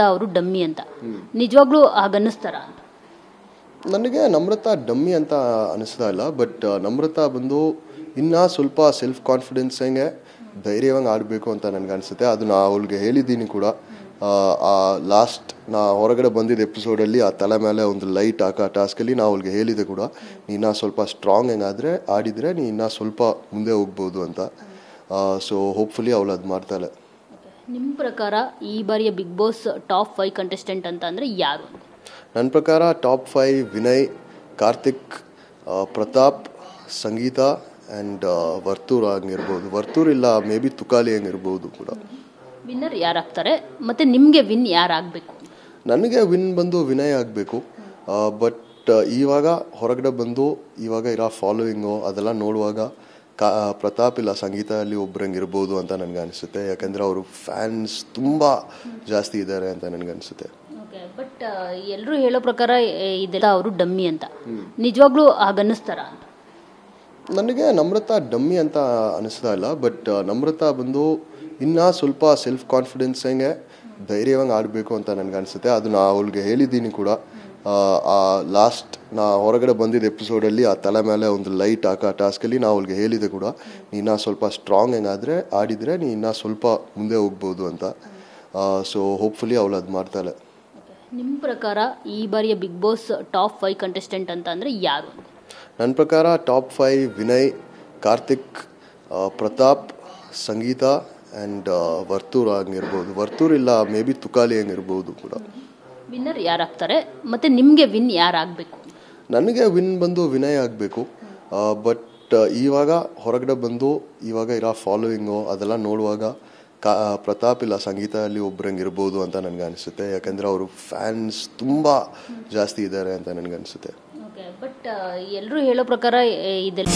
ಅವರು ಡಮ್ಮಿ ಅಂತ ನಿಜವಾಗ್ಲೂ ಹಾಗನ್ನಿಸ್ತಾರ? ನನಗೆ ನಮ್ರತಾ ಡಮ್ಮಿ ಅಂತ ಅನಿಸ್ತಾ ಇಲ್ಲ. ಬಟ್ ನಮ್ರತಾ ಬಂದು ಇನ್ನೂ ಸ್ವಲ್ಪ ಸೆಲ್ಫ್ ಕಾನ್ಫಿಡೆನ್ಸಂಗೆ ಧೈರ್ಯವಾಗಿ ಆಡಬೇಕು ಅಂತ ನನಗೆ ಅನಿಸುತ್ತೆ. ಅದು ನಾ ಅವಳಿಗೆ ಹೇಳಿದ್ದೀನಿ ಕೂಡ. ಆ ಲಾಸ್ಟ್ ನಾ ಹೊರಗಡೆ ಬಂದಿದ್ದ ಎಪಿಸೋಡಲ್ಲಿ ಆ ತಲೆ ಮೇಲೆ ಒಂದು ಲೈಟ್ ಹಾಕೋ ಟಾಸ್ಕಲ್ಲಿ ನಾ ಅವಳಿಗೆ ಹೇಳಿದೆ ಕೂಡ, ನೀನು ಸ್ವಲ್ಪ ಸ್ಟ್ರಾಂಗ್ ಹೆಂಗಾದರೆ ಆಡಿದರೆ ನೀನು ಇನ್ನೂ ಸ್ವಲ್ಪ ಮುಂದೆ ಹೋಗ್ಬೋದು ಅಂತ. ಸೊ ಹೋಪ್ಫುಲಿ ಅವಳು ಅದು ಮಾಡ್ತಾಳೆ. ನಿಮ್ಮ ಪ್ರಕಾರ ಈ ಬಾರಿಯ ಬಿಗ್ ಬಾಸ್ ಟಾಪ್ 5 ಕಂಟೆಸ್ಟೆಂಟ್ ಅಂತ ಅಂದರೆ ಯಾರು? ನನ್ನ ಪ್ರಕಾರ ಟಾಪ್ 5 ವಿನಯ್, ಕಾರ್ತಿಕ್, ಪ್ರತಾಪ್, ಸಂಗೀತ ಆ್ಯಂಡ್ ವರ್ತೂರ್ ಹಂಗಿರ್ಬೋದು. ವರ್ತೂರ್ ಇಲ್ಲ ಮೇ ಬಿ ತುಕಾಲಿ ಹಂಗಿರ್ಬೋದು ಕೂಡ. ವಿನ್ನರ್ ಯಾರಾಗ್ತಾರೆ ಮತ್ತು ನಿಮಗೆ ವಿನ್ ಯಾರಾಗಬೇಕು? ನನಗೆ ವಿನ್ ಬಂದು ವಿನಯ್ ಆಗಬೇಕು. ಬಟ್ ಇವಾಗ ಹೊರಗಡೆ ಬಂದು ಇವಾಗ ಇರೋ ಫಾಲೋವಿಂಗು ಅದೆಲ್ಲ ನೋಡುವಾಗ ಪ್ರತಾಪ್ ಇಲ್ಲ ಸಂಗೀತದಲ್ಲಿ ಒಬ್ಬರಂಗಿರ್ಬೋದು ಅಂತ ನನಗೆ ಅನಿಸುತ್ತೆ. ಯಾಕಂದರೆ ಅವರು ಫ್ಯಾನ್ಸ್ ತುಂಬ ಜಾಸ್ತಿ ಇದ್ದಾರೆ ಅಂತ ನನಗೆ ಅನಿಸುತ್ತೆ. ಬಟ್ ಎಲ್ಲರೂ ಹೇಳೋ ಪ್ರಕಾರ ಇದೆಲ್ಲ ಅವರು ಡಮ್ಮಿ ಅಂತ, ನಿಜವಾಗ್ಲೂ ಹಾಗನ್ನಿಸ್ತಾರ? ನನಗೆ ನಮ್ರತಾ ಡಮ್ಮಿ ಅಂತ ಅನಿಸ್ತಾ ಇಲ್ಲ. ಬಟ್ ನಮ್ರತಾ ಬಂದು ಇನ್ನೂ ಸ್ವಲ್ಪ ಸೆಲ್ಫ್ ಕಾನ್ಫಿಡೆನ್ಸಂಗೆ ಧೈರ್ಯವಾಗಿ ಆಡಬೇಕು ಅಂತ ನನಗೆ ಅನಿಸುತ್ತೆ. ಅದು ನಾ ಅವಳಿಗೆ ಹೇಳಿದ್ದೀನಿ ಕೂಡ. ಆ ಲಾಸ್ಟ್ ನಾ ಹೊರಗಡೆ ಬಂದಿದ್ದ ಎಪಿಸೋಡಲ್ಲಿ ಆ ತಲೆ ಮೇಲೆ ಒಂದು ಲೈಟ್ ಹಾಕೋ ಟಾಸ್ಕಲ್ಲಿ ನಾ ಅವಳಿಗೆ ಹೇಳಿದೆ ಕೂಡ, ನೀನು ಸ್ವಲ್ಪ ಸ್ಟ್ರಾಂಗ್ ಹೆಂಗಾದರೆ ಆಡಿದರೆ ನೀನು ಇನ್ನೂ ಸ್ವಲ್ಪ ಮುಂದೆ ಹೋಗ್ಬೋದು ಅಂತ. ಸೊ ಹೋಪ್ಫುಲಿ ಅವಳು ಅದು ಮಾಡ್ತಾಳೆ. ನಿಮ್ಮ ಪ್ರಕಾರ ಈ ಬಾರಿಯ ಬಿಗ್ ಬಾಸ್ ಟಾಪ್ 5 ಕಂಟೆಸ್ಟೆಂಟ್ ಅಂತ ಅಂದರೆ ಯಾರು? ನನ್ನ ಪ್ರಕಾರ ಟಾಪ್ 5 ವಿನಯ್, ಕಾರ್ತಿಕ್, ಪ್ರತಾಪ್, ಸಂಗೀತ ಆ್ಯಂಡ್ ವರ್ತೂರ್ ಹಂಗಿರ್ಬೋದು. ವರ್ತೂರ್ ಇಲ್ಲ ಮೇ ಬಿ ತುಕಾಲಿ ಹಂಗಿರ್ಬೋದು ಕೂಡ. ವಿನ್ನರ್ ಯಾರಾಗ್ತಾರೆ ಮತ್ತು ನಿಮಗೆ ವಿನ್ ಯಾರಾಗಬೇಕು? ನನಗೆ ವಿನ್ ಬಂದು ವಿನಯ್ ಆಗಬೇಕು. ಬಟ್ ಇವಾಗ ಹೊರಗಡೆ ಬಂದು ಇವಾಗ ಇರೋ ಫಾಲೋವಿಂಗು ಅದೆಲ್ಲ ನೋಡುವಾಗ ಪ್ರತಾಪ್ ಇಲ್ಲ ಸಂಗೀತದಲ್ಲಿ ಒಬ್ಬರಂಗಿರ್ಬೋದು ಅಂತ ನನಗೆ ಅನಿಸುತ್ತೆ. ಯಾಕಂದರೆ ಅವರು ಫ್ಯಾನ್ಸ್ ತುಂಬ ಜಾಸ್ತಿ ಇದ್ದಾರೆ ಅಂತ ನನಗೆ ಅನಿಸುತ್ತೆ. ಬಟ್ ಎಲ್ಲರೂ ಹೇಳೋ ಪ್ರಕಾರ ಇದೆಲ್ಲ